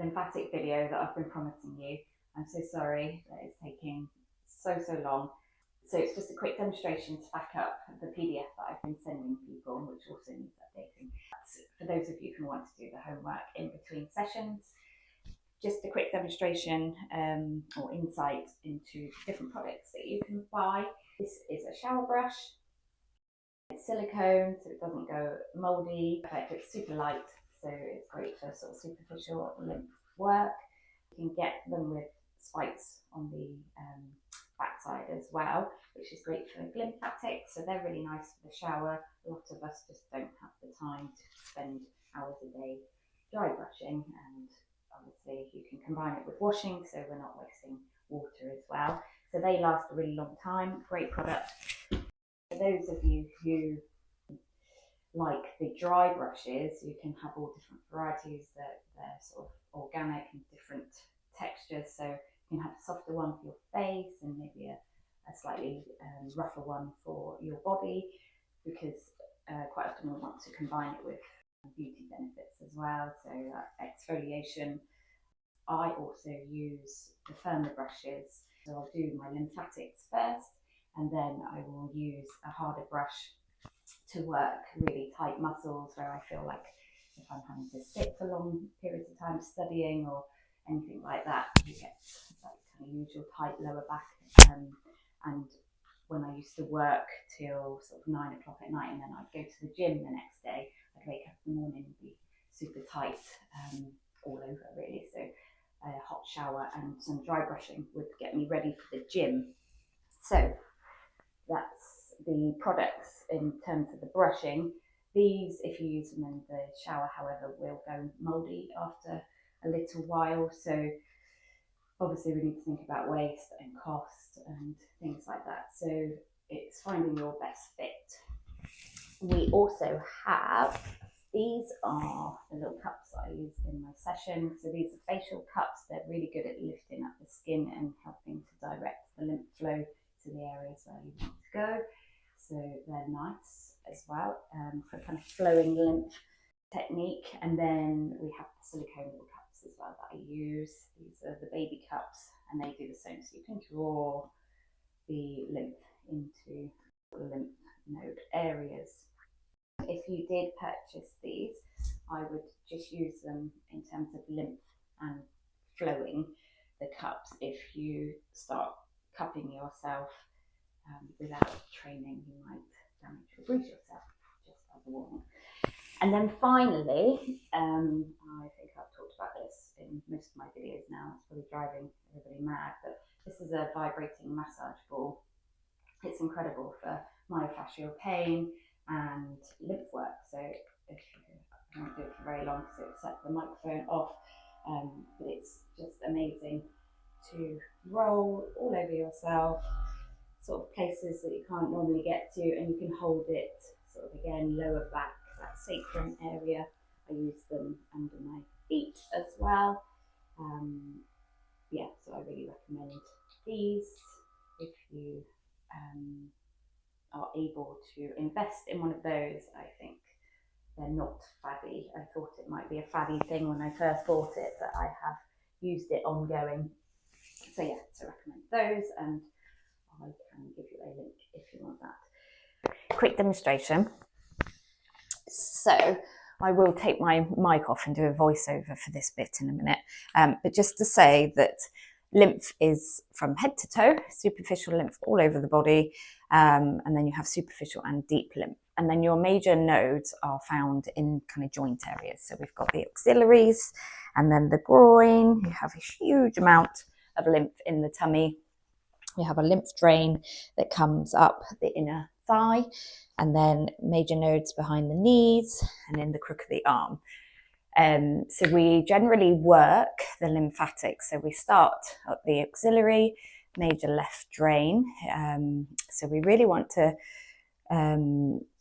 lymphatic video that I've been promising you. I'm so sorry that it's taking so long. So it's just a quick demonstration to back up the PDF that I've been sending people, which also needs updating. For those of you who want to do the homework in between sessions, just a quick demonstration or insight into different products that you can buy. This is a shower brush. It's silicone, so it doesn't go mouldy. In fact, it's super light, so it's great for sort of superficial lymph work. You can get them with spikes on the backside as well, which is great for lymphatic. So they're really nice for the shower. A lot of us just don't have the time to spend hours a day dry brushing, and obviously you can combine it with washing, so we're not wasting water as well. So they last a really long time. Great product. For those of you who like the dry brushes, you can have all different varieties that they're sort of organic and different textures. So you can have a softer one for your face and maybe a slightly rougher one for your body, because quite often we want to combine it with beauty benefits as well. So exfoliation. I also use the firmer brushes. So I'll do my lymphatics first, and then I will use a harder brush to work really tight muscles where I feel like if I'm having to sit for long periods of time studying or anything like that, you get that kind of usual tight lower back. And when I used to work till sort of 9 o'clock at night, and then I'd go to the gym the next day, I'd wake up in the morning and be super tight all over really. So a hot shower and some dry brushing would get me ready for the gym. So that's the products in terms of the brushing. These, if you use them in the shower, however, will go mouldy after a little while. So obviously we need to think about waste and cost and things like that. So it's finding your best fit. We also have, these are the little cups that I use in my session. So these are facial cups. They're really good at lifting up the skin and helping to direct the lymph flow to the areas where you want to go. So they're nice as well for kind of flowing lymph technique. And then we have the silicone little cups as well that I use. These are the baby cups, and they do the same. So you can draw the lymph into the lymph node areas. If you did purchase these, I would just use them in terms of lymph and flowing the cups. If you start cupping yourself without training, you might damage or bruise yourself, just as a warning. And then finally, I think I've talked about this in most of my videos now, it's probably driving everybody mad, but this is a vibrating massage ball. It's incredible for myofascial pain and lymph work. So if I won't do it for very long because it will set the microphone off, but it's just amazing to roll all over yourself, sort of places that you can't normally get to, and you can hold it sort of again lower back, that sacrum area. I use them under my feet as well. Yeah, so I really recommend these if you are able to invest in one of those. I think they're not faddy. I thought it might be a faddy thing when I first bought it, but I have used it ongoing. So yeah, so recommend those, and I can give you a link if you want that. Quick demonstration. So I will take my mic off and do a voiceover for this bit in a minute, but just to say that lymph is from head to toe, superficial lymph all over the body, and then you have superficial and deep lymph. And then your major nodes are found in kind of joint areas. So we've got the auxiliaries, and then the groin. You have a huge amount of lymph in the tummy. We have a lymph drain that comes up the inner thigh, and then major nodes behind the knees and in the crook of the arm. So we generally work the lymphatic. So we start at the auxiliary, major left drain. So we really want to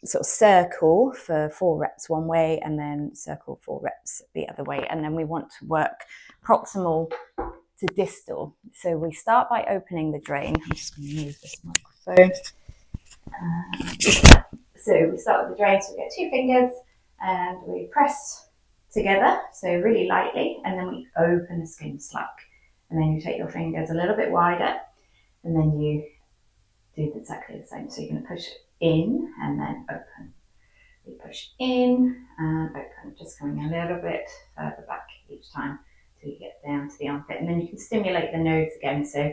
sort of circle for 4 reps one way, and then circle 4 reps the other way. And then we want to work proximal to distal. So we start by opening the drain. I'm just going to move this microphone. So we start with the drain, so we get 2 fingers and we press together, so really lightly, and then we open the skin slack. And then you take your fingers a little bit wider, and then you do exactly the same. So you're going to push in and then open. You push in and open, just coming a little bit further back each time till you get down to the armpit. And then you can stimulate the nodes again. So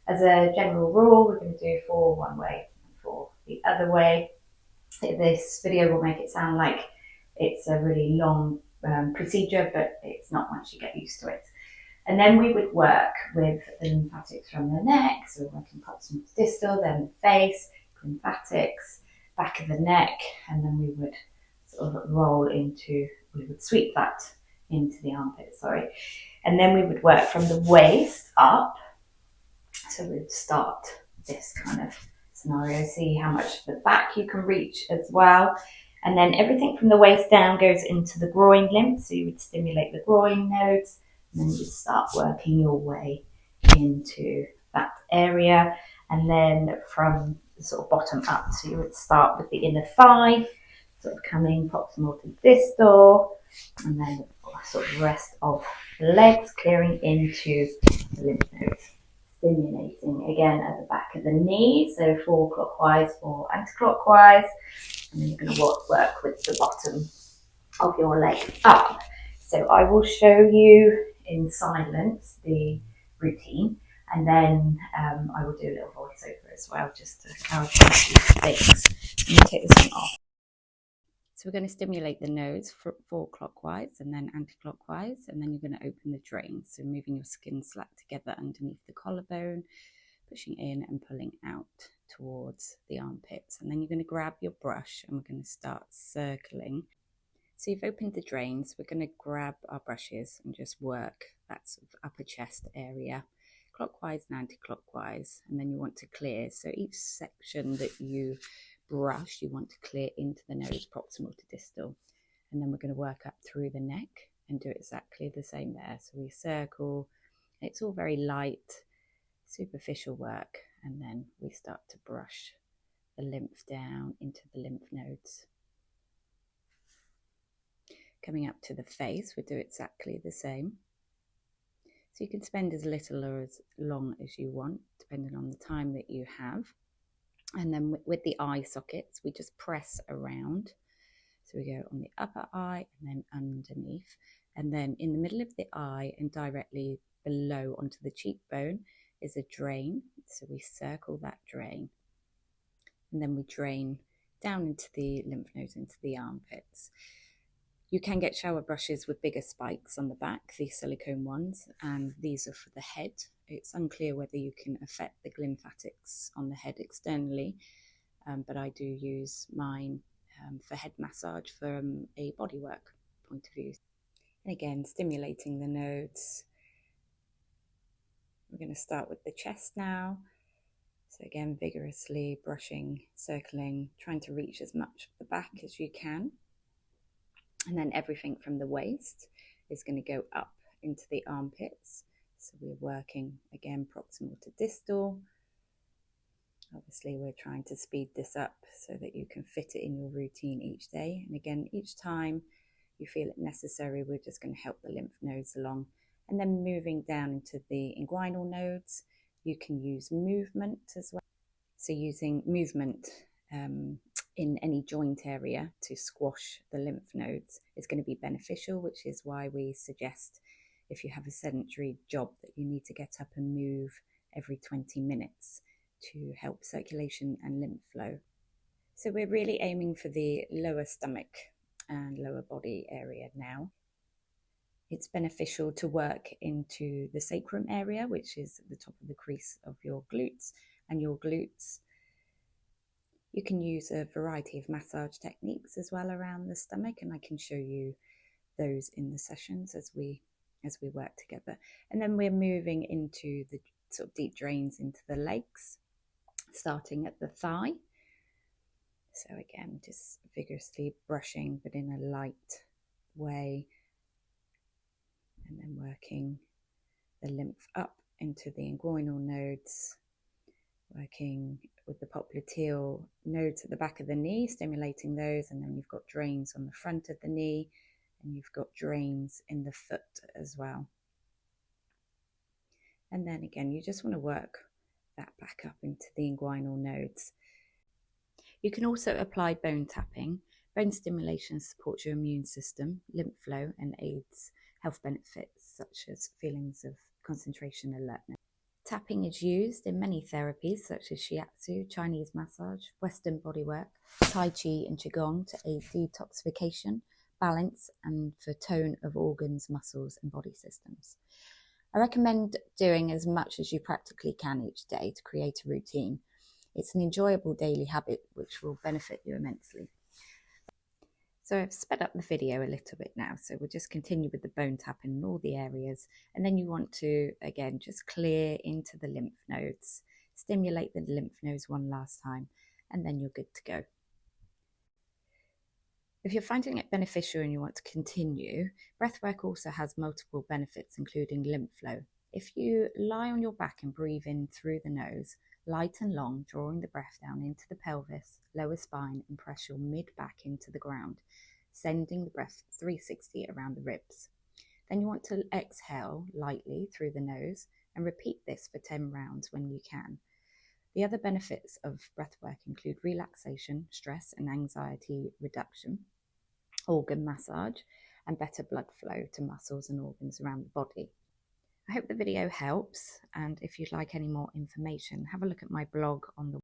as a general rule, we're going to do 4 one way and 4 the other way. This video will make it sound like it's a really long procedure, but it's not once you get used to it. And then we would work with the lymphatics from the neck, so we're working proximal to distal, then the face, lymphatics, back of the neck, and then we would sort of we would sweep that into the armpit, and then we would work from the waist up. So we'd start this kind of scenario, see how much of the back you can reach as well. And then everything from the waist down goes into the groin lymph, so you would stimulate the groin nodes, and then you start working your way into that area. And then from the sort of bottom up, so you would start with the inner thigh, sort of coming proximal to distal, and then sort of rest of the legs, clearing into the lymph nodes. Stimulating again at the back of the knee, so 4 clockwise, 4 anti-clockwise, and then you're going to work with the bottom of your leg up. So I will show you in silence the routine, and then I will do a little voiceover as well, just to clarify a few things. Let me take this one off. So we're going to stimulate the nodes 4 clockwise and then anti-clockwise, and then you're going to open the drain. So moving your skin slack together underneath the collarbone, pushing in and pulling out towards the armpits. And then you're going to grab your brush and we're going to start circling. So you've opened the drains, we're going to grab our brushes and just work that sort of upper chest area, clockwise and anti-clockwise, and then you want to clear. So each section that you brush, you want to clear into the nose proximal to distal. And then we're going to work up through the neck and do exactly the same there. So we circle, it's all very light, superficial work, and then we start to brush the lymph down into the lymph nodes. Coming up to the face, we do exactly the same. So you can spend as little or as long as you want, depending on the time that you have. And then with the eye sockets, we just press around. So we go on the upper eye and then underneath. And then in the middle of the eye and directly below onto the cheekbone is a drain. So we circle that drain. And then we drain down into the lymph nodes, into the armpits. You can get shower brushes with bigger spikes on the back, these silicone ones, and these are for the head. It's unclear whether you can affect the lymphatics on the head externally, but I do use mine for head massage from a bodywork point of view. And again, stimulating the nodes. We're going to start with the chest now. So again, vigorously brushing, circling, trying to reach as much of the back as you can. And then everything from the waist is going to go up into the armpits. So we're working again proximal to distal. Obviously we're trying to speed this up so that you can fit it in your routine each day. And again, each time you feel it necessary, we're just going to help the lymph nodes along. And then moving down into the inguinal nodes, you can use movement as well. So using movement in any joint area to squash the lymph nodes is going to be beneficial, which is why we suggest if you have a sedentary job that you need to get up and move every 20 minutes to help circulation and lymph flow. So we're really aiming for the lower stomach and lower body area now. It's beneficial to work into the sacrum area, which is at the top of the crease of your glutes and your glutes. You can use a variety of massage techniques as well around the stomach, and I can show you those in the sessions as we work together. And then we're moving into the sort of deep drains into the legs, starting at the thigh. So again, just vigorously brushing, but in a light way, and then working the lymph up into the inguinal nodes, working with the popliteal nodes at the back of the knee, stimulating those, and then you've got drains on the front of the knee, and you've got drains in the foot as well. And then again, you just want to work that back up into the inguinal nodes. You can also apply bone tapping. Bone stimulation supports your immune system, lymph flow, and aids health benefits such as feelings of concentration and alertness. Tapping is used in many therapies such as shiatsu, Chinese massage, Western bodywork, Tai Chi and Qigong to aid detoxification, balance, and for tone of organs, muscles, and body systems. I recommend doing as much as you practically can each day to create a routine. It's an enjoyable daily habit which will benefit you immensely. So I've sped up the video a little bit now, so we'll just continue with the bone tapping in all the areas, and then you want to, again, just clear into the lymph nodes, stimulate the lymph nodes one last time, and then you're good to go. If you're finding it beneficial and you want to continue, breathwork also has multiple benefits, including lymph flow. If you lie on your back and breathe in through the nose, light and long, drawing the breath down into the pelvis, lower spine, and press your mid-back into the ground, sending the breath 360 around the ribs. Then you want to exhale lightly through the nose and repeat this for 10 rounds when you can. The other benefits of breathwork include relaxation, stress and anxiety reduction, organ massage, and better blood flow to muscles and organs around the body. I hope the video helps, and if you'd like any more information, have a look at my blog on the